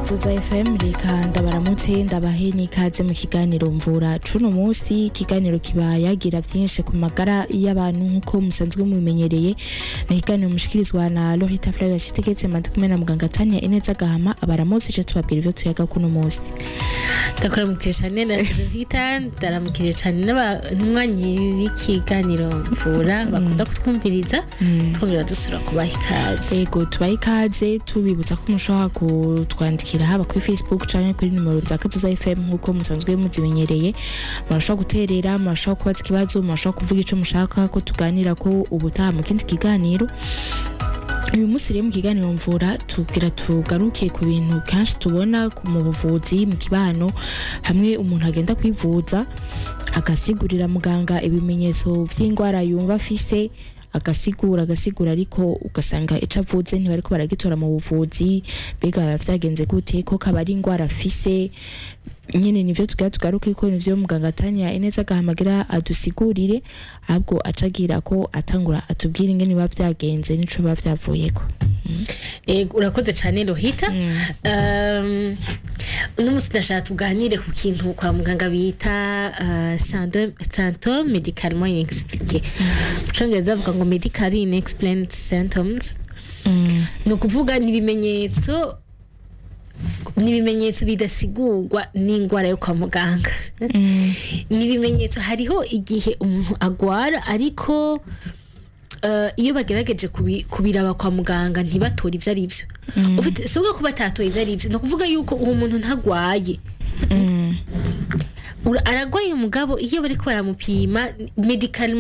Tuza FM reka ndabaramutse ndabahe n'ikaze mu kiganiro Mvura. Cuno munsi kiganiro kiba yagira byinshi ku magara y'abantu nkuko musanzwe mumenyereye. Na kiganiro mushikirizwa na Lohita Flavia Shitegetse mandikumwe na muganga Tania Ineza Gahama. Abaramutse je tubabwira ivyo tuyaga kuno munsi. Ndakora mu cyane na Lohita ndaramukire cyane n'abanywanyi b'ikiganiro Mvura bakunda kutwumviriza. Twongera dusura kubaha ikaze. Ego tubaha ikaze tubibutsa ko mushobora kutwandikira haba kuri Facebook canke kuri numero za Tuza FM nkuko musanzwe muzimenyereye. Murashobora guterera, murashobora kubaza ikibazo, murashobora kuvuga ico mushaka ko tuganira ko ubutaha mu kindi kiganiro. Uyu munsi rero mu kiganiro Mvura tugaruke ku bintu kanshi tubona mu buvuzi mu kibano, hamwe umuntu agenda kwivuza agasigurira muganga ibimenyetso vy'indwara yumva afise, agasigura ariko ugasanga ico avuze ntibariko baragitora mu buvuzi. Bega vyagenze gute ko kabari indwara afise? Nyene nivyo tugaruke ko nivyo muganga Tania Ineza Gahama adusigurire, ahubwo acagira ko atangura atubwira ingene biba vyagenze nico biba vyavuyeko. Urakoze cyane Lohita. Uno musi ndashaka tuganire ku kintu kwa muganga bita symptômes médicalement inexpliqués. Mucongereza bavuga ngo medically inexplained symptoms. No kuvuga ni ibimenyetso bidasigurwa n'indwara yo kwa muganga. Ni ibimenyetso hariho igihe umuntu agwara ariko iyo bagerageje kubiraba kwa muganga ntibatora ivyo ari byo. Ufite sibwo kuba tatoye ivyo ari byo, no kuvuga yuko uwo muntu ntagwaye. Aragwaye umugabo iyo bariko baramupima medically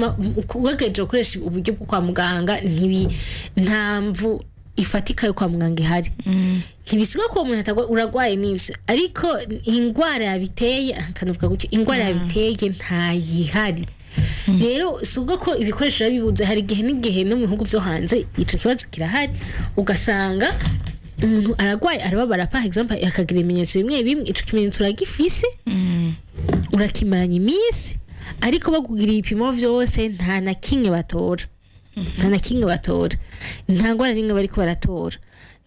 kugageje gukoresha uburyo bwo kwa muganga ntamvu ifatika yo kwa muganga ihari. Ntibisiga ko umuntu atagwa uragwaye n'ivyo, ariko indwara yabiteye akanuvuga gutyo indwara yabiteye ntayihari. Rero sugo ko ibikoresho bibuze hari igihe n'igihe no mu bihugu byo hanze ico kibazo kirahari, ugasanga umuntu aragwaye arababara par exemple akagira ibimenyetso bimwe ico kimenyetso uragifise urakimaranye imisi, ariko bagugira ibipimo vyose nta na kimwe batora. Nta ngwara n'imwe bariko baratora,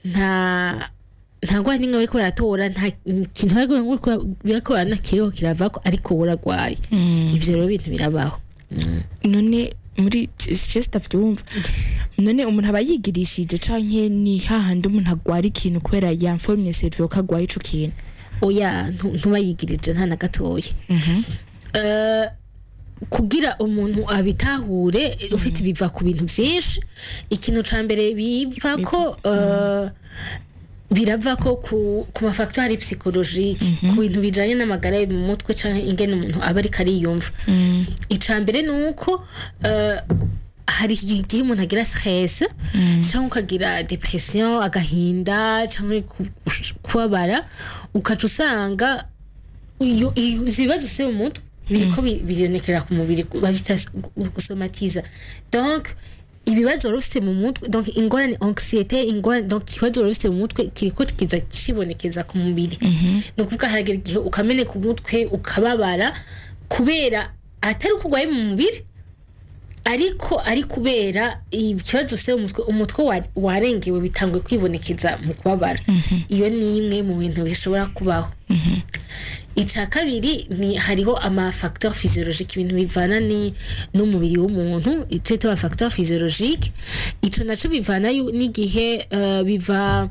nta ngwara n'imwe bariko baratora, nta kintu bariko baranakiriho kiravako, ariko uragwaye. Ivyo rero bintu birabaho. None muri just avyumva, none umuntu aba yigirishije canke ni hahandi umuntu agwara ikintu kubera yamformye cerveau kagwaye ico kintu? Oya, ntubayigirije nta na gatoya. Kugira umuntu abitahure ufite biva ku bintu vyinshi. Ikintu ca mbere biva ko birava ko ku mafacteurs psychologique, ku bintu bijanye n'amagara yo mu mutwe canke ingene umuntu aba ari kariyumva. Ica mbere nuko hari igihe umuntu agira stress cyangwa ukagira depression, agahinda cyangwa kubabara, ukaca usanga ibibazo se mu mutwe biriko birionekera ku mubiri babita gusomatiza. Donc ibibazo rufise mu mutwe, donc ingorane anxiété, ingorane donc ikibazo rufise mu mutwe kiriko kiza kibonekeza ku mubiri. No kuvuga haragira igihe ukameneka ku mutwe ukababara kubera atari kugwaye mu mubiri, ariko ari kubera ikibazo ufise mu mutwe, umutwe warengewe bitangwe kwibonekeza mu kubabara. Iyo ni imwe mu bintu bishobora kubaho. Ica kabiri ni hariho ama facteurs physiologiques, ibintu bivana n'umubiri w'umuntu, twita ama facteurs physiologiques. Ico naco bivana n'igihe biva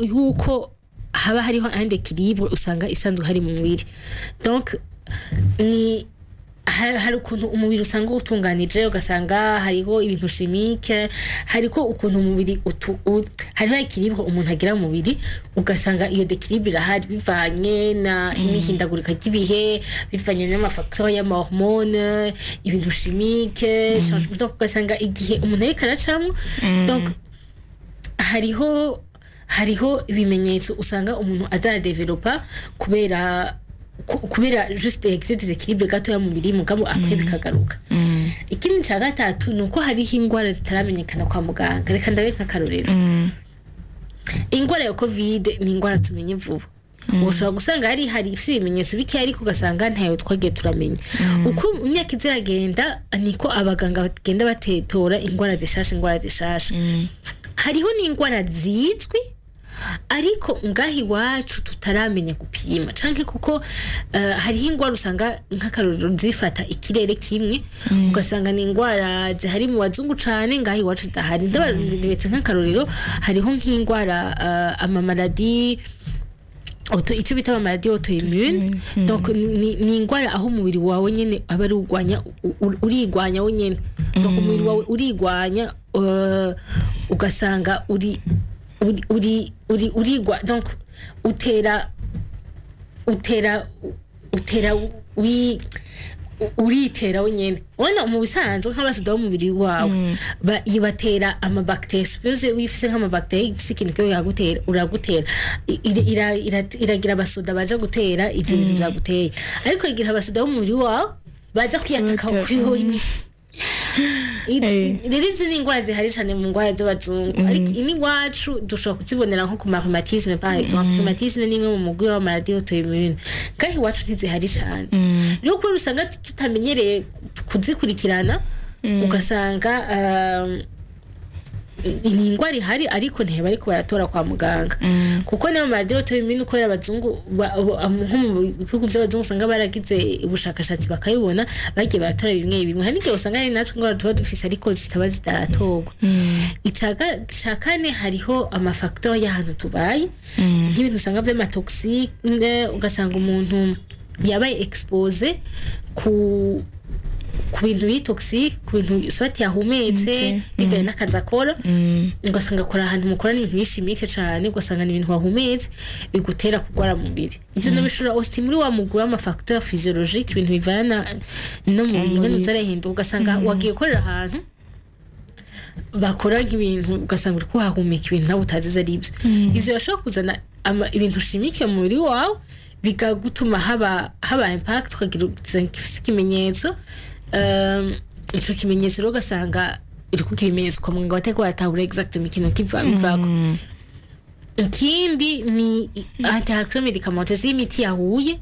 yuko haba hariho un équilibre usanga isanzwe hari mu mubiri. Donc ni hari ukuntu umubiri usanga utunganije, ugasanga hariho ibintu chimique, hariko ukuntu umubiri hariho équilibre umuntu agira mu mubiri, ugasanga iyo d'équilibre irahari bivanye n'ihindagurika ry'ibihe, bivanye n'amafacteurs y'amahormone, ibintu chimique, donc ugasanga igihe umuntu ariko aracamwo. Donc hariho ibimenyetso usanga umuntu azaradevelopa kubera juste excès d'équilibre gato ya mubiri mugabo akwe bikagaruka. Ikindi ca gatatu nuko hariho indwara zitaramenyekana kwa muganga. Reka ndabeka akarorero. Indwara ya COVID ni indwara tumenye vuba. Ushobora gusanga hari ibimenyetso bike ariko ugasanga ntayo twagiye turamenya. Uko imyaka izagenda niko abaganga bagenda batetora indwara zishasha. Hariho n'indwara zizwi ariko ngahi wacu tutaramenya gupima canke kuko hariho ingwara usanga nk'akarorero zifata ikirere kimwe ugasanga ni ingwara zihari mu bazungu cane ngahi wacu dahari ndabaretse nk'akarorero hariho nk'ingwara amamaladi ico bita amamaladi auto-immune donc ni ingwara aho umubiri wawe nyene aba ari urigwanya wenyene donc umubiri wawe urigwanya ugasanga urigwa donc uritera wenyene wana mu bisanzwe nk'abasida b'umubiri wawe batera amabacteria suppose wifise nk'amabacteria ifise ikintu cyo yagutera uragutera iragira abasoda baje gutera ivyo bintu byaguteye ariko igira abasoda b'umubiri wawe baza kwiyataka kuri wenyene rero izi ni ingwara zihari cane mu ngwara z'abazungu ariko ini wacu dushobora kuzibonera nko ku rhumatisme par exemple rhumatisme ni imwe mu mugwi wa maladie auto-immune kandi wacu ntizihari cane rero kuko usanga tutamenyereye kuzikurikirana ugasanga ni ingwara ihari ariko ntiheba ariko baratora kwa muganga kuko nayo maladie auto-immune uko abazungu nko mu bihugu by'abazungu usanga baragize ubushakashatsi bakayibona bagiye baratora bimwe hari n'igihe usanga ari natwe ingwara tuba dufise ariko zitaba zitaratorwa icakane hariho amafacteur y'ahantu tubaye nk'ibintu usanga vy'amatoxique ugasanga umuntu yabaye expose ku bintu bitoxique ku bintu swati yahumetse bigaye n'akazi akora ugasanga akora ahantu mukora n'ibintu bishimike cane ugasanga ni ibintu wahumetse bigutera kugwara mu mubiri ivyo ndabishura aussi muri wa mugwi w'amafacteur physiologique ibintu bivana no mu mubiri ngene uzarahinduka ugasanga wagiye korera ahantu bakora nk'ibintu ugasanga uri kuhahumeka ibintu nawe utazi ivyo arivyo ivyo bashobora kuzana ibintu shimike mu mubiri wawe bikagutuma haba impact ukagira ikimenyetso ico kimenyetso rero ugasanga iri kugira ibimenyetso kwa muganga wateko watahura exactement ikintu kivako ikindi ni interaction medicamenteuse y'imiti yahuye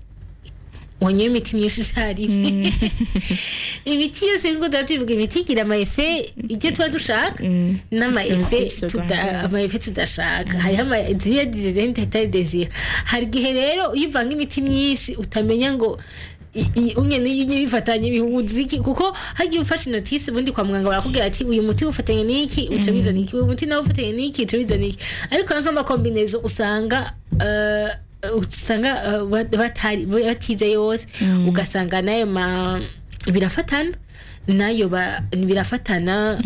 wanyoye imiti myinshi cyane imiti yose ngo tuvuga imiti igira ama effet ije twa dushaka n'ama effet ama effet tudashaka hari ama désir hari gihe rero uyivanga imiti myinshi utamenya ngo unyene bifatanye bihuziki kuko hagiye ufashe notice bundi kwa muganga barakubwira ati uyu muti ufatanye niki uca bizana iki uyu muti nawe ufatanye niki uca bizana iki ariko nk'ama combinaison usanga batize yose ugasanga nayo birafatana nayo birafatana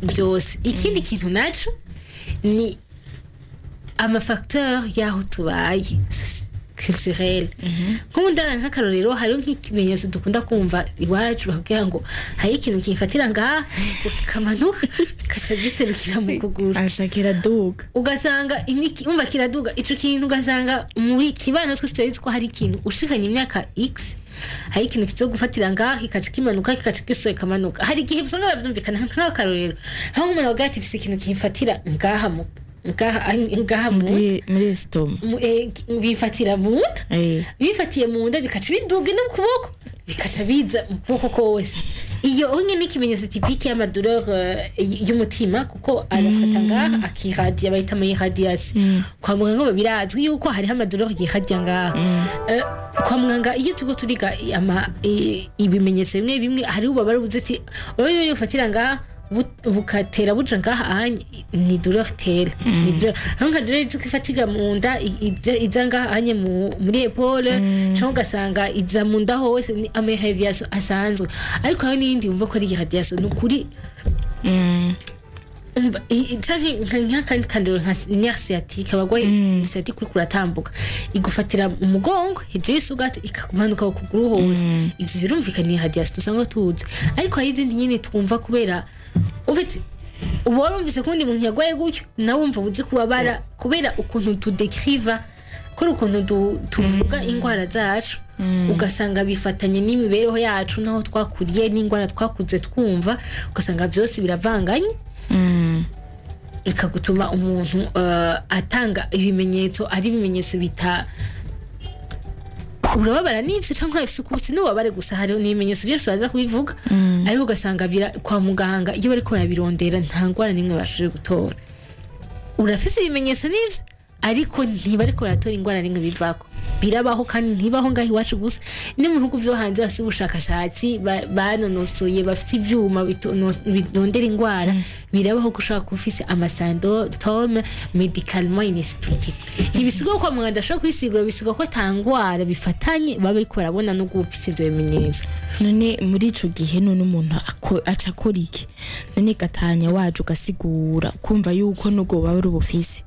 byose ikindi kintu naco ni amafacteur yaho tubaye culturel nk'undana nk'akarorero hari nk'ikimenyetso dukunda kumva iwacu bakubwira ngo hari ikintu kifatira ngaha kamanuka kashagiserukira mu kuguru ashakira duga ugasanga umva kiraduga ico kintu ugasanga muri kibano twese tuzi ko hari ikintu ushikanye imyaka x hari ikintu kizogufatira ngaha kikaca kimanuka kikaca gisohoka kamanuka hari igihe usanga bavyumvikana nk'akarorero aho umuntu avuga ati ifise ikintu kifatira ngaha ngaha muri stoma bifatira munda bifatiye munda bikaca biduga no kuboko bikaca biza mu kuboko kose iyo onye n'ikimenyetso typique y'amadouleur y'umutima kuko arafata ngaha akiradia bayita ama irradiation kwa muganga babirazwi yuko hari amadouleur yiradia ngaha kwa muganga iyo tugo turiga ibimenyetso bimwe hari ubabara buze ati babaye yofatira ngaha bukatera buja ngaha ni douleur telle ni douleur nka douleur izukifatiga mu nda iza ngaha anye muri épaule cyangwa gasanga iza mu nda hose ni ama irradiation asanzwe ariko hari n'indi umva ko ari irradiation n'ukuri kandi kandiro nka nerf sciatique abagwaye sciatique kuri kuratambuka igufatira umugongo hejuru y'isugati ikakumanuka ku kuguru hose ivyo birumvikana irradiation dusanga tuzi ariko hari izindi nyine twumva kubera ufite uborumvise kundi muntu yagwaye gutyo nawe wumva uzi kubabara kubera ukuntu tudekriva kuri ukuntu tuvuga ingwara zacu ugasanga bifatanye n'imibereho yacu naho twakuriye n'ingwara twakuze twumva ugasanga byose biravanganye bikagutuma umuntu atanga ibimenyetso ari ibimenyetso bita urababara n'ivyo cyangwa ifise ukubusi n'ubabare gusa hari n'ibimenyetso byose baza kubivuga ariko ugasanga kwa muganga iyo bariko barabirondera nta ngwara nimwe bashoboye gutora urafise ibimenyetso n'ivyo ariko ntibariko baratora ingwara rimwe bivako birabaho kandi ntibaho ngaho iwacu gusa ni mu bihugu vyo hanze bafite ubushakashatsi banonosoye bafite ivyuma bitondera ingwara birabaho gushaka kufise amasymptômes médicalement inexpliqués ntibisigo ko muganga ashobora kwisigura bisigo ko tangwara bifatanye baba ariko barabona no gufise ivyo bimenyetso none muri ico gihe none umuntu aca akora iki none gatanya waje ugasigura kumva yuko nugo baba rubufise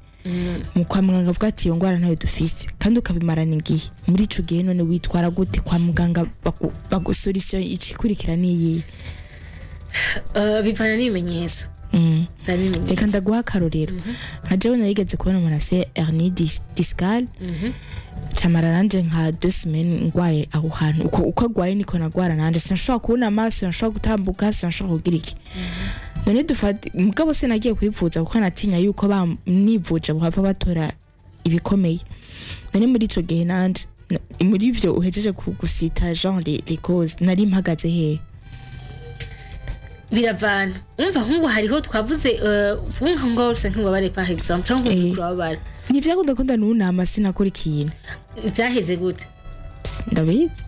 mu kwa muganga avuga ati iyo ngwara ntayo dufise kandi ukabimarana igihe muri ico gihe none witwara gute kwa muganga bagusolution ikikurikira niyi bivana n'ibimenyetso reka ndaguha akarorero nka jewe narigeze kubona umuntu afise hernie discale camara nanje nka 2 semaines ngwaye aho hantu uko agwaye niko nagwara nanje sinashobora kubona amaso sinashobora gutambuka sinashobora kugira iki none dufate mugabo sinagiye kwivuza kuko natinya yuko bamnivuje buhava batora ibikomeye none muri ico gihe nanje muri ivyo uhejeje kugusita genre les causes nari mpagaze he biravana umva hungu hariho twavuze funga ngo use nk'ubabare par exemple cyangwa kurabara ni vyakunda nunama sinakora ikintu vyaheze gute ndabizi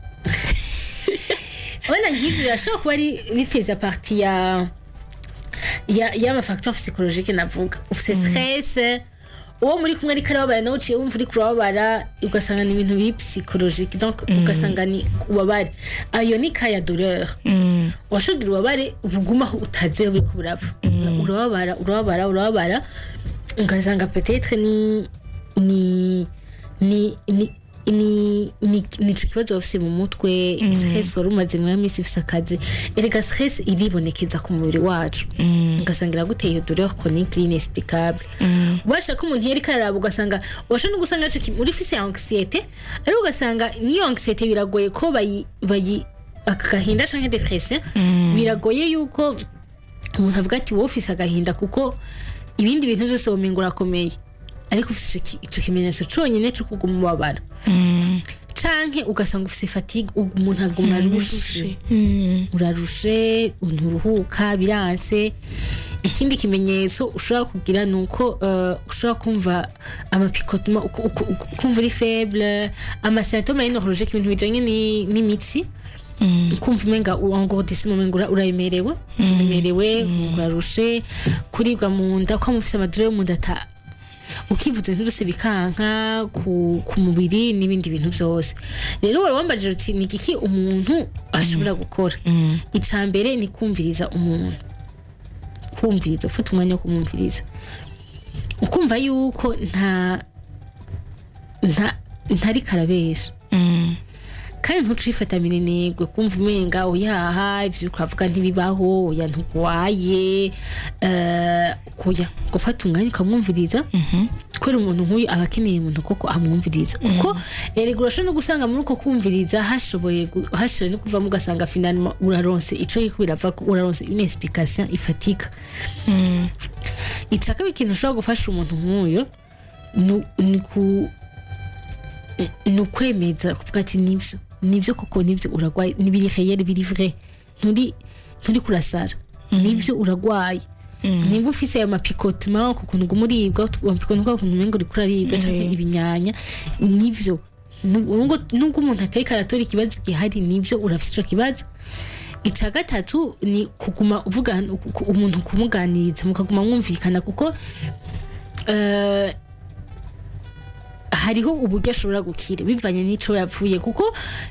ona ngivyo yashobora kuba ari bifeza partie ya ma facteur psychologique navuga ufite stress uwo muri kumwe ari karabara nawe uciye wumva uri kurabara ugasanga ni ibintu bi psychologique donc ugasanga ni ubabare ayo ni kaya douleur washogira ubabare ubuguma utaze uri kuburava urabara ugasanga peut-être ni kibazo ufise mu mutwe stress wari umaze mu minsi ufise akazi erega stress iribonekeza ku mubiri wacu ugasanga iraguteye iyo douleur chronique inexplicable washaka umuntu yari kararaba ugasanga washa no gusanga uri ufise anxiété ari ugasanga niyo anxiété biragoye ko bayi akahinda canke depression biragoye yuko umuntu avuga ati wowe ufise agahinda kuko ibindi bintu byose womengura akomeye ariko ufise ico kimenyetso conyene cyo kuguma ubabara canke ugasanga ufise fatigue umuntu aguma urarushe unturuhuka biranse ikindi kimenyetso ushobora kugira nuko ushobora kumva amapikotuma kumva uri faible amasymptômes neurologiques ibintu bijanye n'imitsi kumva umenga engourdissement umenga urayemerewe urarushe kuribwa mu nda ko mufise amadurere mu nda ukivuze ntuse bikanka ku mubiri n'ibindi bintu byose rero wari wambajije uti ni iki umuntu ashobora gukora icambere ni kumviriza umuntu kumviriza ufite umwanya wo kumumviriza ukumva yuko ntari karabesha kandi ntucifata minenegwe kumva umenga uyaha ivyo ukavuga ntibibaho oya ntugwaye kuya gufata umwanya ukamwumviriza kwera umuntu nk'uyu abakeneye umuntu koko amwumviriza kuko erigurasho no gusanga muri uko kumviriza hashoboye no kuvamo ugasanga finalement uraronse ico yiko birava ko uraronse une explication ifatika icaka bikintu ushobora gufasha umuntu nk'uyo ni kwemeza kuvuga ati nivyo koko nivyo uragwaye nibiri réel biri vrai nturi kurasara nivyo uragwaye nimba ufise ayo mapikotement kuko ngumuribwa wapikontwa kuko umengo uri kuraribwa cyangwa ibinyanya nivyo nubwo umuntu ateka aratora ikibazo gihari nivyo urafise ico kibazo ica gatatu ni kuguma uvuga umuntu kumuganiriza mukaguma mwumvikana kuko hariho uburyo ashobora gukira bivanye n'ico yavuye kuko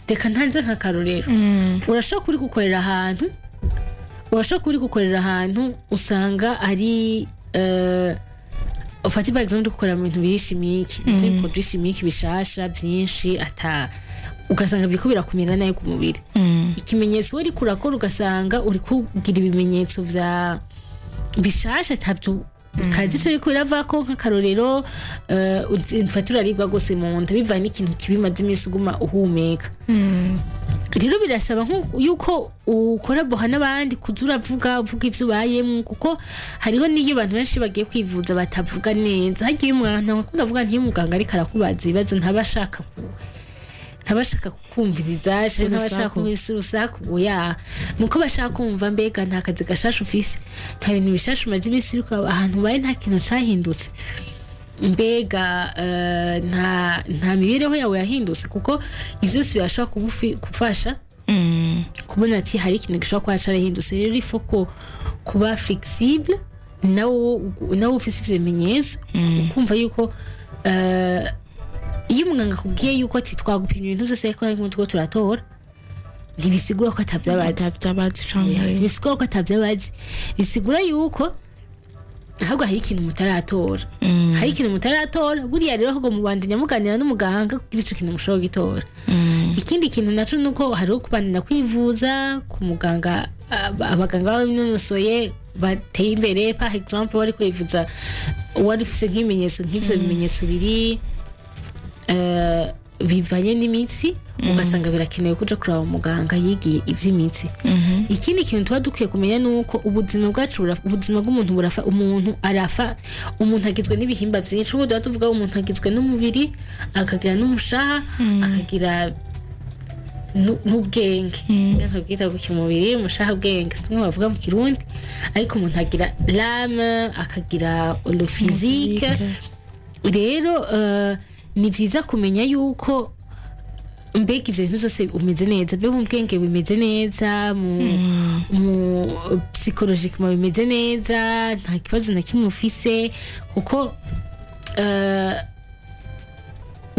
reka ntanze nka karorero urashaka kuri gukorera ahantu usanga ari ufati par exemple gukorera mu bintu bishimiki ibyo produit chimique bishasha byinshi ugasanga biko birakumira nayo ku mubiri ikimenyetso uri kurakora ugasanga uri kugira ibimenyetso vya bishasha tavyo kazi cyo riko iravako nk'akarorero infatura ribwa gose mu nda bivanye n'ikintu kibimaze imisi uguma uhumeka rero birasaba yuko ukora boha n'abandi kuzura uvuga ivyo ubayemo kuko hariho niyo abantu benshi bagiye kwivuza batavuga neza hagiye umwana akunda avuga nti muganga ariko arakubaza ibibazo ntabashaka kukumviriza ntabashaka kubisusa kuya nuko bashaka kumva mbega nta kazi gashasha ufise nta bintu bishasha umaze imisi uriko ahantu baye nta kintu cahindutse mbega nta mibereho yawe yahindutse kuko ivyo byose birashobora kugufasha kubona ati hari ikintu gishobora kuba carahindutse rero ifo ko kuba flexible nawe ufise ibimenyetso kumva yuko iyo umuganga akubwiye yuko ati twagupimye ibintu byose ariko hari nk'utwo turatora ntibisigura ko atabyabazi bisigura ko atabyabazi bisigura yuko ahubwo hari ikintu mutaratora hari ikintu mutaratora buriya rero ahubwo mubandanya muganira n'umuganga kugira ico kintu mushobora gitora ikindi kintu naco nuko hariho kubandanya kwivuza ku muganga abaganga babinonosoye bateye imbere par exemple wari kwivuza wari ufise nk'ibimenyetso nk'ivyo bimenyetso biri bivanye n'imitsi ugasanga birakenewe kuja kuraba umuganga yigiye ivy'imitsi ikindi kintu tuba dukwiye kumenya nuko ubuzima bwacu ubuzima bw'umuntu burafa umuntu arafa umuntu agizwe n'ibihimba vyinshi ubu tuvuga umuntu agizwe n'umubiri akagira n'umushaha akagira n'ubwenge nkabwita ku kimubiri umushaha ubwenge sinko bavuga mu kirundi ariko umuntu agira l'âme akagira le physique rero ni vyiza kumenya yuko mbega ivyo bintu vyose umeze neza be mu bwenge bimeze neza mu psychologiquement bimeze neza nta kibazo na kimwe ufise kuko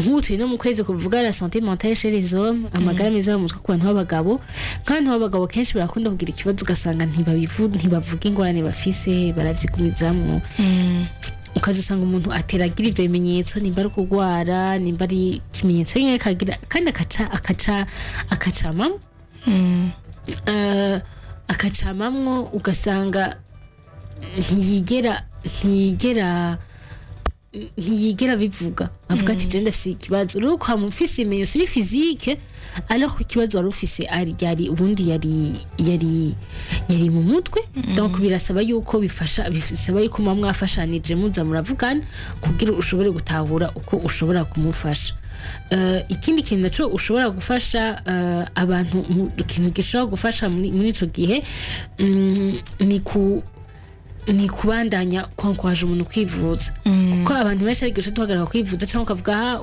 nk'utu no mu kwezi kuvuga la santé mentale chez les hommes amagara meza mu mutwe ku bantu b'abagabo kandi abagabo kenshi barakunda kugira ikibazo ugasanga ntibavuga ingorane bafise baravyigumizamwo ukaje usanga umuntu ateragira ivyo bimenyetso nimba ari kugwara nimba ari ikimenyetso nyine kagira kandi akacamamwo ugasanga ntiyigera bivuga avuga ati je ndafise ikibazo rero kwa mufise ibimenyetso bifizike alors ko ikibazo wari ufise yari ubundi yari mu mutwe donc birasaba yuko bisaba yuko mwafashanije muza muravugana kugira ushobore gutahura uko ushobora kumufasha ikindi kintu naco ushobora gufasha abantu mu kintu gishobora gufasha muri ico gihe ni kubandanya kwankwaje umuntu kwivuza kuko abantu benshi ari gisho duhagarara kwivuza cyangwa ukavuga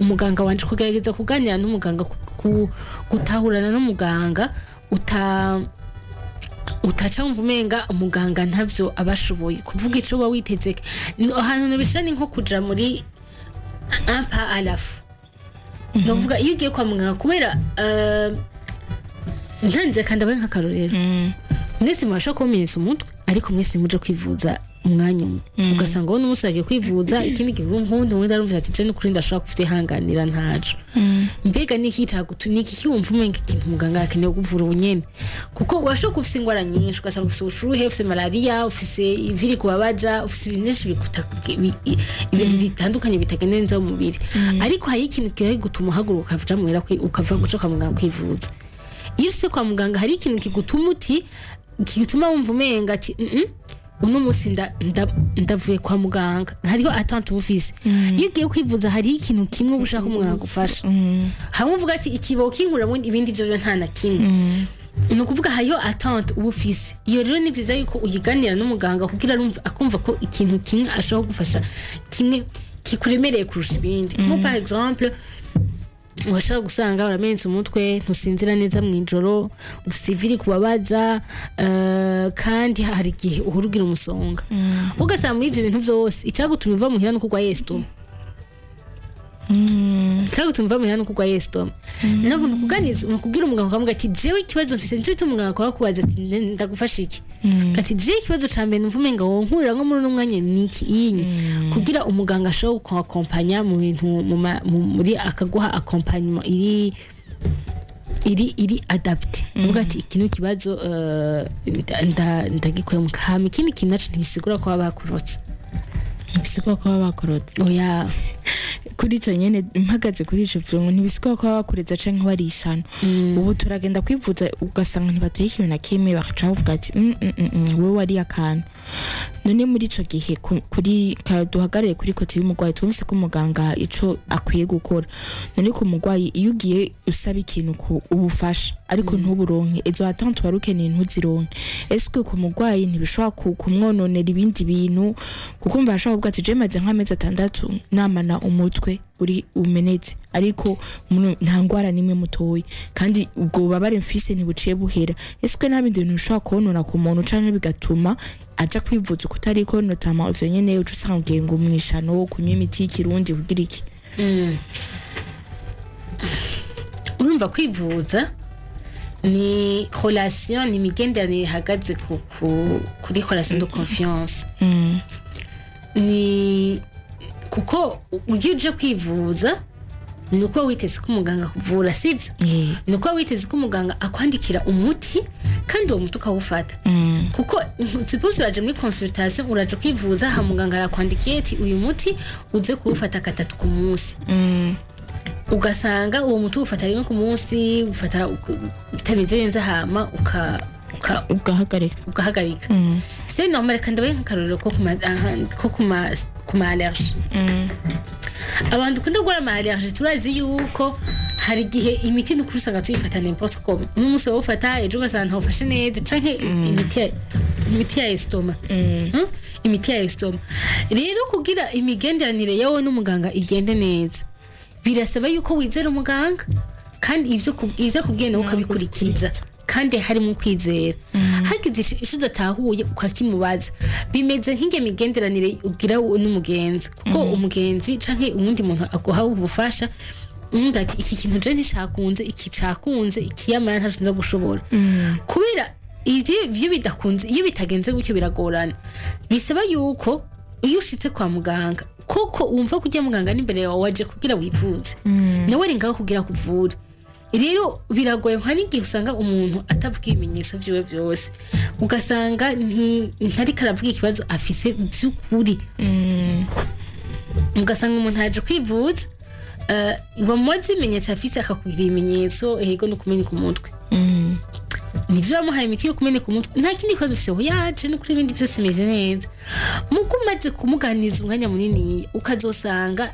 umuganga wanje kugerageza kuganira n'umuganga gutahurana n'umuganga utaca wumva umenga umuganga ntavyo abashoboye kuvuga ico uba witeze ahantu nabishira ni nko kuja muri un pas à la fois novuga iyo ugiye kwa muganga kubera ntanze kandi abaye nk'akarorero mwese mwasha kumenyesha umutwe ariko mwese muje kwivuza umwanya umwe ugasanga wowe n'umunsi wagiye kwivuza ikindi gihe nk'undi wenda arumva ati je n'ukuri ndashaka kuvyihanganira ntaco mbega niki cyumva umenga ikintu muganga akeneye kuvura ubunyene kuko urashobora kufise ingwara nyinshi ugasanga ufise ubushuhe ufise malaria ufise iviri kubabaza ufise ibintu ibintu bitandukanye bitagenda neza mu mubiri ariko hari ikintu kiri gutuma uhaguruka ukavuja muhera ukava guca kwa muganga kwivuza iyo use kwa muganga hari ikintu kigutuma kituma wumva umenga ati uno musi ndavuye kwa muganga hariho attente ufise iyo ugiye kwivuza hari ikintu kimwe ushaka umuganga gufasha hamwe uvuga ati ikibo kinkuramwe ibindi byo nta na kimwe ni ukuvuga hariho attente ufise iyo rero ni vyiza yuko uyiganira n'umuganga kugira akumva ko ikintu kimwe ashobora gufasha kimwe kikuremereye kurusha ibindi nko par exemple washaka gusanga uramenze umutwe ntusinzira neza mu ijoro ufise iviri kubabaza kandi hari igihe uhurugira umusonga ugasanga muri ivyo bintu vyose icagutuma uva muhira no kugwa yesitoma icagutuma uva muhira no kugwa yesitoma nako nukuganiza nukugira umuganga ukamuga ati jewe ikibazo mfise nico bituma umuganga kwa kubaza ati ndagufasha iki ati jewe ikibazo ca mbere numva umenga wowe nkurira nko muri uno mwanya niki inyi kugira umuganga ashobora kuakompanya mu bintu muri akaguha accompagnement iri adapte uvuga ati ikintu kibazo ndagikuye mu kahama ikindi kintu naco ntibisigura ko bakurotse ntibisigura ko bakurotse oya kuri ico nyene mpagaze kuri ico vyongo ntibisigura ko bakureza canke barishana ubu turagenda kwivuza ugasanga ntibatuye ikintu na kimwe bakaca bavuga ati wewe wari akantu none muri ico gihe kuri duhagarare kuri kote y'umugwayi twumvise ko umuganga ico akwiye gukora none ko umugwayi iyo ugiye usaba ikintu ku ubufasha ariko ntuburonke izo attente warukeneye ntuzironke eske ku mugwayi ntibishobora kumwononera ibindi bintu kuko mva ashobora kuvuga ati je maze nk'amezi 6 namana umutwe uri umenetse ariko nta ngwara nimwe mutoyi kandi ubwo babare mfise ntibuciye buhera eske nta bindi bintu bishobora konona ku muntu canke bigatuma aja kwivuza kutariko notama uvyo nyene ucusangiye ngo mwishano kunywa imiti y'ikirundi kugira iki urumva kwivuza ni relation ni migenderanire ihagaze kuri relation de confiance ni kuko uje kwivuza nuko witeze ko umuganga kuvura sivyo nuko witeze ko umuganga akwandikira umuti kandi uwo muti ukawufata kuko suppose uraje muri consultation uraje kwivuza ha muganga arakwandikiye ati uyu muti uze kuwufata 3 ku munsi ugasanga uwo muti ufata rimwe ku munsi ufata utameze neza hama ugahagarika c'est normal kandi baye nkarorero ko kuma allergie abantu kunda gukora ama allergie turazi yuko hari gihe imiti nukurusanga tuyifata n'importe comme umunsi wo ufata ejo gasanga ufashe neza canke imiti ya estoma imiti ya estoma rero kugira imigenderanire yawe n'umuganga igende neza birasaba yuko wizera umuganga kandi ivyo kubwene ukabikurikiza kandi harimo kwizera hagize ishuza tahuye ukakimubaza bimeze nk'inge migenderanire ugira n'umugenzi kuko umugenzi canke umundi muntu aguha ubufasha ngati iki kintu je ntishakunze iki cakunze ikiyamara ntashinza gushobora kubera ivyo bidakunze iyo bitagenze gutyo biragorana bisaba yuko iyo ushitse kwa muganga koko umva kujya muganga n'imbere yawe waje kugira wivuze nawe ari ngaho kugira kuvura rero biragoye nka n'igihe usanga umuntu atavuga ibimenyetso vyiwe vyose ugasanga ntari karavuga ikibazo afise vy'ukuri ugasanga umuntu aje kwivuza wamuzi ibimenyetso afise akakubwira ibimenyetso ego no kumenya ku mutwe nivyo bamuhaye imiti yo kumenya ku mutwe nta kindi kibazo ufise yaje no kuri ibindi vyose imeze neza mugumaze kumuganiza umwanya munini ukazosanga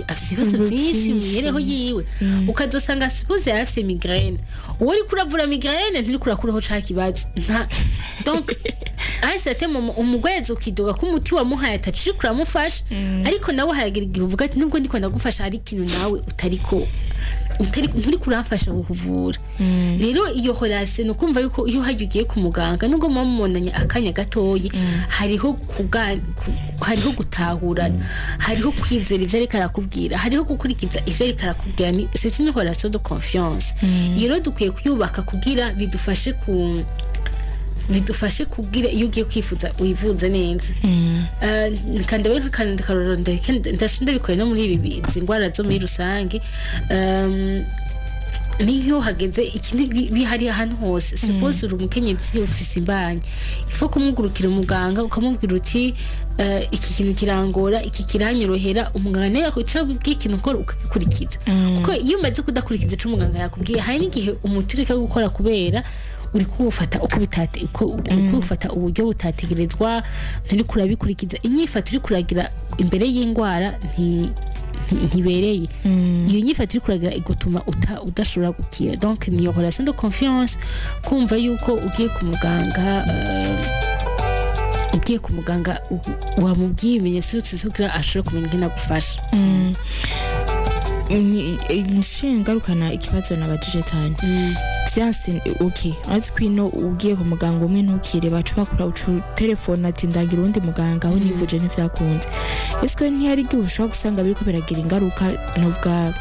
afise ibibazo vyinshi muyereho yiwe ukazosanga suppose afise migraine uri kuravura migraine ntiri kurakuraho ca kibazo donc ase temo umugweze ukidoga ko umuti wamuhaye ataciri kuramufasha ariko nawe haragira igihe uvuga ati nubwo ndiko ndagufasha ari ikintu nawe nturi kuramfasha kuvura rero iyo relation no kumva yuko iyo hagiye ku muganga nubwo mwamumonanye akanya gatoyi hariho gutahurana hariho kwizera ivyo ariko arakubwira hariho gukurikiza ivyo ariko arakubwira ni c'est une relation de confiance rero dukwiye kuyubaka kugira bidufashe kugira iyo ugiye kwifuza wivuze neza kandi abe nk'akandi karorero ndashinda bikoye no muri ibi ingwara zo muri rusange niyo hageze ikindi bihari ahantu hose suppose uri umukenyezi ufise imbanye ifo kumugurukira umuganga ukamubwira uti iki kintu kirangora iki kiranyorohera umuganga nawe yakwicara bw'ikintu ukora ukagikurikiza kuko iyo umaze kudakurikiza ico umuganga yakubwiye hari n'igihe umuti ureka gukora kubera uri kuwufata ukufata uburyo butategerezwa nturi kurabikurikiza inyifato uri kuragira imbere y'ingwara ntibereye iyo nyifato iri kuragira igutuma udashobora gukira donc ni relation de confiance kumva yuko ugiye ku muganga wamubwiye ibimenyetso kugira ashobora kumenya ingene agufasha ngarukana ikibazo nabajije Tania vyanse okay azi kwino ugiye ku muganga umwe ntukire bacu bakura ucu telefone ati ndagira undi muganga aho nivuje ntivyakunze eske ntiyari gihe ushobora gusanga biriko biragira ingaruka novuga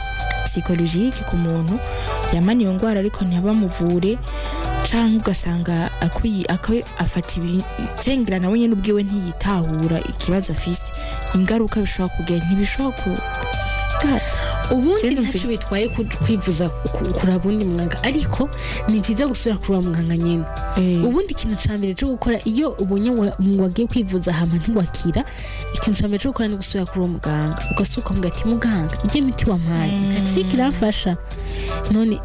psychologique ku muntu yamani iyo ngwara ariko ntibamuvure canke ugasanga afata cengira nawe nyene ubwiwe ntiyitahura ikibazo afise ingaruka bishobora kugera ntibishobora ubundi ntacyo bitwaye kwivuza kuraba undi muganga ariko ni byiza gusubira kuraba muganga nyene ubundi ikintu ca mbere cyo gukora iyo ubonye wagiye kwivuza hama ntiwakira ikintu ca mbere cyo gukora ni gusubira kuraba muganga ugasuka mu gati muganga ije miti wampaye ntacyo kirafasha none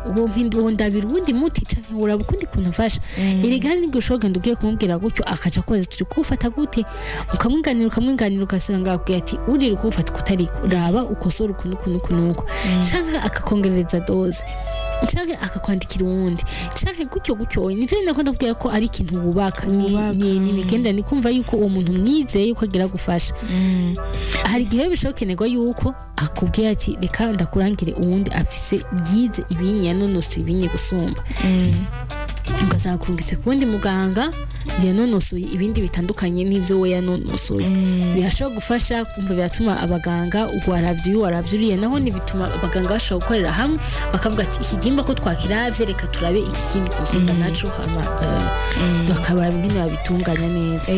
uwo ndabira ubundi muti canke uraba ukundi kuntu afasha irigani ni gushoga ndugiye kumubwira gutyo akaca koza turi kufata gute ukamwinganira ugasanga akubwira ati uri kufata kutariko raba ukosora ukuntu nuko canke akakongereza doze canke akakwandikira uwundi canke gutyo nivyo nako ndabwira ko ari ikintu wubaka ni migenda ni kumva yuko uwo muntu mwizeye yuko agira gufasha hari igihe bishokenerwa yuko akubwira ati reka ndakurangire uwundi afise yize ibinyi yanonosoye ibinyi gusumba ugasanga kundi muganga yanonosoye ibindi bitandukanye n'ivyo we yanonosoye birashobora gufasha kumva biratuma abaganga waravye naho ni bituma abaganga bashobora gukorera hamwe bakavuga ati iki gimba ko twakiravye reka turabe ikindi gihimba naco hama bakabara ingene babitunganya neza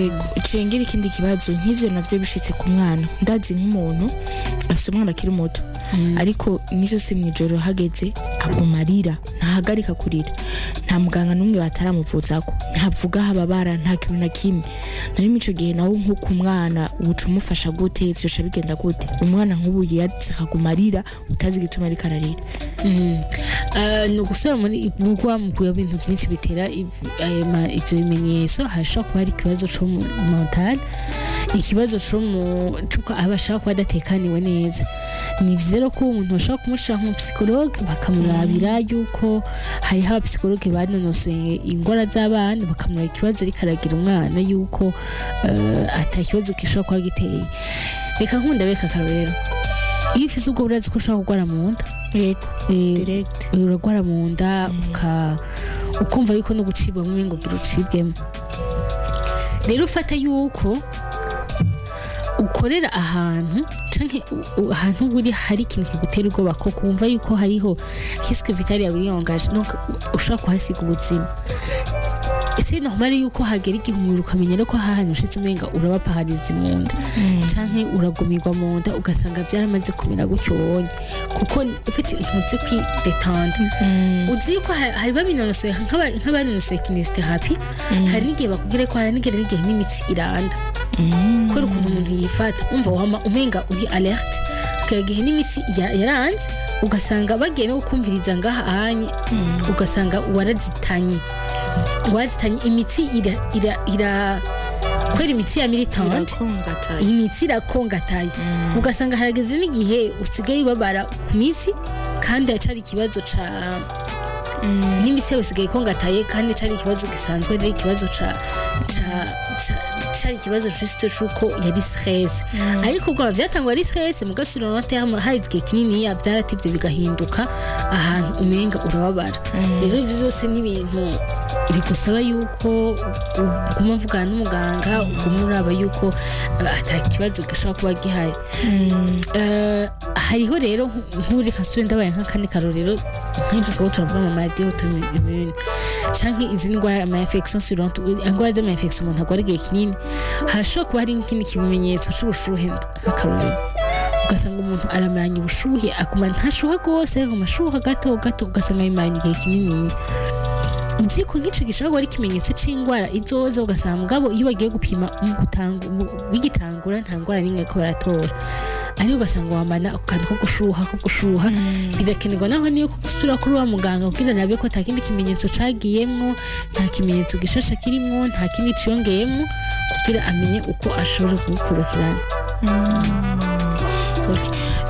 cengira ikindi kibazo nk'ivyo navyo bishitse ku mwana ndazi nk'umuntu afite umwana akiri muto ariko nizo se mwijoro hageze agumarira ntahagarika kurira nta muganga numwe bataramuvuzako ntavuga hababara nta kintu na kimwe nari mico gihe nawo nko ku mwana uca umufasha gute vyosha bigenda gute umwana nk'ubu yadutse akagumarira utazi igituma ariko ararira no gusura muri mu bintu byinshi bitera ivyo bimenyetso hashobora kuba hari ikibazo co mental ikibazo cuko abashaka kuba adatekaniwe neza ni vizero ko umuntu bashaka kumushira nko psychologue bakamurabira yuko hariho abapsychologue banonosoye indwara z'abana bakamuraba ikibazo ariko aragira umwana yuko atakibazo gishobora kuba giteye reka nkunda bereka akarorero iyo ufise ubwo burazi ko ushobora kurwara mu nda yego direct uragwara mu nda ukumva yuko no gucibwa mu ngo girucibwemo rero ufata yuko ukorera ahantu canke ahantu buri hari ikintu kigutera ubwoba ko kumva yuko hariho risque vitale ya buri yongaje donc ushaka kuhasiga ubuzima ese normal yuko hagera igihe umubiri ukamenya ko ahantu ushitse umenga uraba paralize mu nda canke uragumirwa mu nda ugasanga vyaramaze kumera gutyo wonye kuko ufite intuzi kwi detente uzi ko hari babinonosoye nk'abanonosoye kinesiotherapy hari n'igihe bakubwira ko hari n'igihe n'imitsi iranda kubera ukuntu umuntu yifata umva wama umenga uri alert akagihe n'imitsi yaranze ugasanga bagiye no kumviriza ngaha ahanye ugasanga warazitanye imitsi ira kwera imitsi ya militante imitsi irakongataye ugasanga harageze n'igihe usigaye babara ku mitsi kandi acari ikibazo ca n'imitsi usigaye kongataye kandi cari ikibazo gisanzwe ari ikibazo cari ikibazo juste cuko yari stress ariko ubwo vyatangwa ari stress mugasubira no terme haizwe kinini ya byarativye bigahinduka ahantu umenga urababara rero ivyo byose ni ibintu bigusaba yuko uguma mvugana n'umuganga uguma uraba yuko atakibazo gashobora kuba gihari hariho rero nk'uri kasubira ndabaye nk'akandi karorero nk'ivyo turavuga mu radio tubimenye canke izindi ndwara ama infection suivante indwara z'ama infection umuntu agwara igihe kinini hashobora kuba hari nk'ikindi kimenyetso c'ubushuhe nk'akarorero ugasanga umuntu aramaranye ubushuhe aguma ntashuha rwose aguma ashuha gato ugasanga yimaranye igihe kinini Uziko nk'ico gishobora ari ikimenyetso c'ingwara izoza ugasanga mugabo iyo bagiye gupima bigitangura nta ngwara n'imwe ko baratora ariko ugasanga wamana akantu ko gushuha birakenerwa naho niyo gusura kuri wa muganga kugira arabe ko takindi kimenyetso cagiyemwo nta kimenyetso gishasha kirimwo nta kindi ciyongeyemwo kugira amenye uko ashobora kugukurikirana.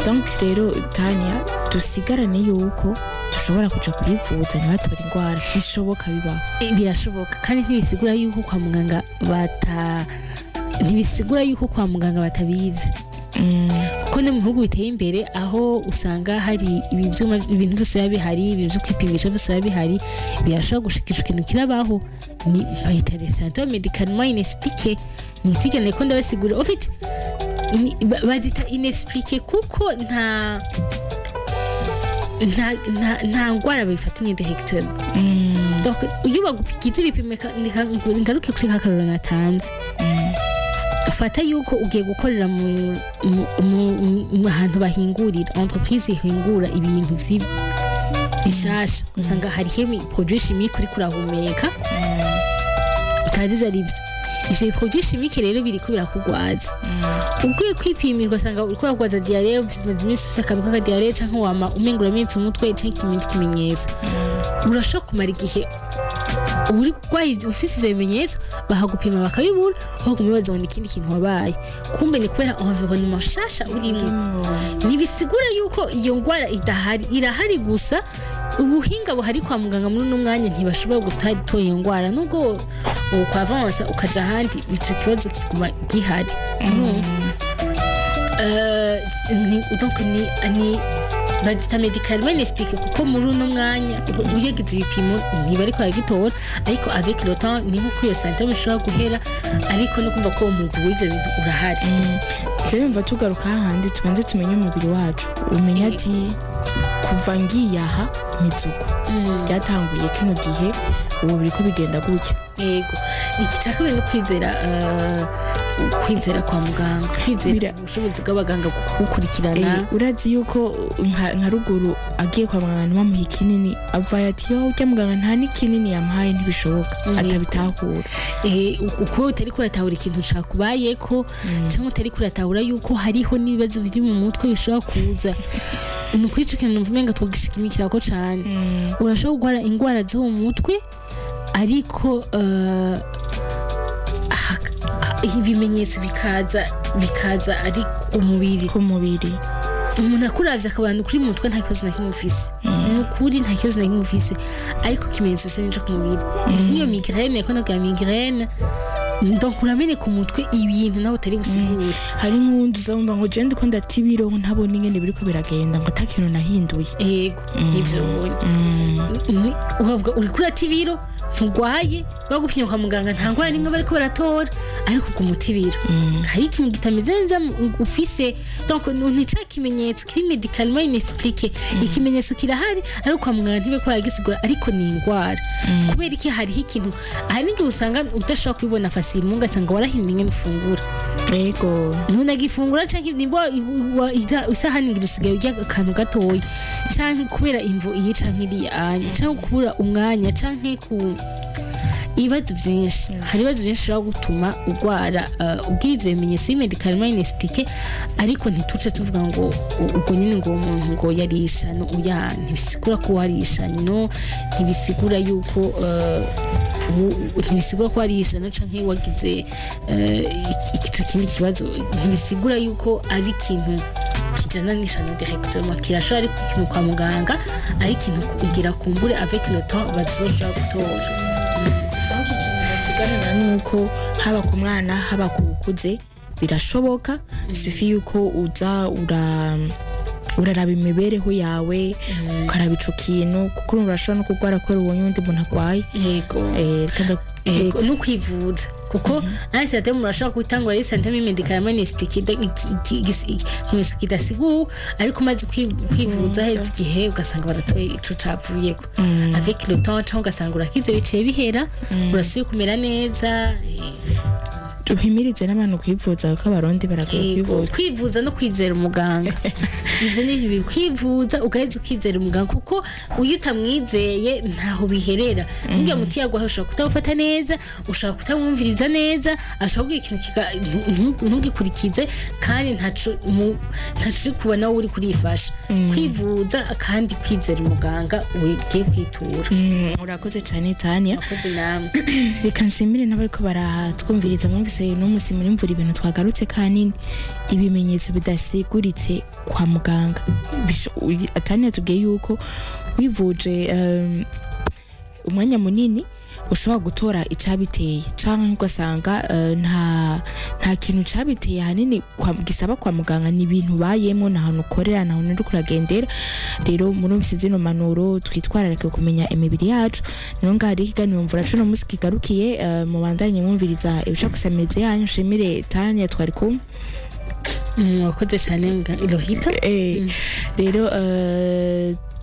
Donc rero Tania dusigarane yuko dushobora kuja kwivuza ntibatore ingwara bishoboka bibaho birashoboka kandi ntibisigura yuko kwa muganga batabizi kuko no mu bihugu biteye imbere aho usanga hari ibintu byose biba bihari ibintu byo kwipimisha byose biba bihari birashobora gushikisha ikintu kirabaho ni intéressant médicalement inexpliqué ni ikiganiro ko ndabasigura ufite bazita inexpliqué kuko nta ngwara bifatanye directement donc iyo bagupikiza ibipimeka ngaruke kuri kakaroro natanze fata yuko ugiye gukorera mu hantu bahingurira entreprise ihingura ibintu bishasha usanga hariho produit chimique uri kurahumeka utazi ivyo arivyo ivyo produit chimique rero biriko birakugwaza ugiye kwipimirwa usanga uri kuragwaza diarrhea bizimisi ufise akaruka ka diarrhea canke wama umengura imitsi umutwe canke ikindi kimenyetso urashobora kumara igihe uri kwaye ufise ivyo bimenyetso bahagupima bakabibura aho kumibaza ngo ikindi kintu wabaye kumbe ni kubera environnement shasha urimo nibisigura yuko iyo ngwara idahari irahari gusa ubuhinga buhari kwa muganga muri no mwanya ntibashobora gutatoya iyo ngwara nubwo ukwavansa ukaja ahandi ico kibazo kiguma gihari donc ni badita médicalement n'explique kuko muri uno mwanya uyegize ibipimo ntibari kwa gitora ariko avec le temps ni nko iyo symptôme ishobora guhera ariko no kumva ko umugwi w'ivyo bintu urahari rero mva tugaruka hahandi tubanze tumenye umubiri wacu umenya ati kuva ngiye aha mizuko byatanguye kino gihe ubu biriko bigenda gutya yego ikitaka bintu kwizera kwa muganga kwizera ubushobozi bw'abaganga gukurikirana urazi yuko nka ruguru agiye kwa muganga ntibamuha ikinini avaye ati yo ujya muganga nta n'ikinini yamuhaye ntibishoboka atabitahura uko utari kuratahura ikintu cakubayeko cyangwa utari kuratahura yuko hariho n'ibibazo biri mu mutwe bishobora kuza nukuri ico kintu numva umenga twogishikimikirako cane urashobora kugwara ingwara zo mu mutwe ariko ibimenyetso bikaza ari ku mubiri umuntu akuravye akabana kuri mu mutwe nta kibazo na kimwe ufise nukuri nta kibazo na kimwe ufise ariko ikimenyetso cyo nije ku mubiri niyo migraine ko naga migraine donc uramenye ku mutwe ibintu naho utari busigure hari nk'undi uzumva ngo je ndiko ndatibiro ntabona ingene biriko biragenda ngo atakintu nahinduye yego ivyo uhavuga uri kuri atibiro ntugwaye bagupimye kwa muganga nta ngwara nimwe bariko baratora ariko ku mutibiro hari ikintu gitameze neza ufise donc ntica kimenyetso kiri médicalement inexpliqué ikimenyetso kirahari ariko kwa muganga ntibe ko yagisigura ariko ni ingwara kubera iki hariho ikintu hari n'igihe usanga udashobora kubibona fasile munga sanga warahinda ingene ufungura yego ntunagifungura canke nimbo isahani ngirusigaye urya akantu gatoya canke kubera imvo iyi canke iriya canke kubura umwanya canke ku ibibazo byinshi hari ibibazo byinshi bishobora gutuma urwara ubwira ivyo bimenyetso médicalement inexpliqué ariko ntituce tuvuga ngo ubwo nyine ngo umuntu ngo yarisha no uya ntibisigura ko warisha no ntibisigura yuko ntibisigura ko warisha no canke wagize ikica kindi kibazo ntibisigura yuko ari ikintu kijana n'ishano directement kirashobora ariko ikintu kwa muganga ari ikintu kugira kumbure avec le temps bazoshobora gutora nuko haba ku mwana haba ku kuze birashoboka sufi yuko uza uraraba imibereho yawe ukaraba ico kintu kuko urashobora no kugwara kubera ubonye undi muntu agwaye yego no kwivuza kuko nahise ate murashobora gutangura symptôme médicalement inexpliqué kimenyetso kidasiguwe ariko umaze kwivuza heza igihe ugasanga baratoye ico cavuyeko avec le temps cyangwa ugasanga urakize biciye bihera urasubiye kumera neza tuhimirize n'abantu kwivuza ko abarundi baragoye kwivuza no kwizera umuganga ivyo ni bibiri kwivuza ugaheza ukizera umuganga kuko uyu utamwizeye ntaho biherera ngira muti yagwaho ushobora kutawufata neza ushobora kutamwumviriza neza ashobora kugira ikintu ntugikurikize kandi ntaco kubona uri kurifasha kwivuza kandi kwizera umuganga ugiye kwitura urakoze cyane Tania urakoze namwe reka nshimire n'abariko baratwumviriza mwumvise no musi muri Mvura ibintu twagarutse kanini ibimenyetso bidasiguritse kwa muganga Tania tubwiye yuko wivuje umwanya munini ushobora gutora icabiteye canke ugasanga nta kintu cabiteye hanini gisaba kwa muganga ni ibintu bayemo na hantu ukorera na hantu kuragendera rero murumvise zino manuro twitwararike kumenya imibiri yacu niyo ngari ikiganiro Mvura no musi kigarukiye mu bandanye mwumviriza ibisha gusamiriza yanyu nshimire Tania twari kumwe wakoze cyane Lohita rero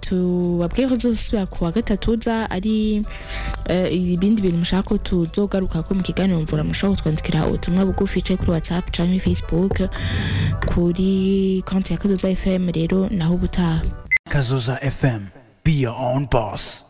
tubabwire ko tuzosubira ku wa gatatu za ari ibindi bintu mushaka ko tuzogaruka ko mu kiganiro Mvura mushaka kutwandikira ubutumwa bugufi cyo kuri WhatsApp canke Facebook kuri konti ya Kazoza FM rero naho ubutaha Kazoza FM, be your own boss.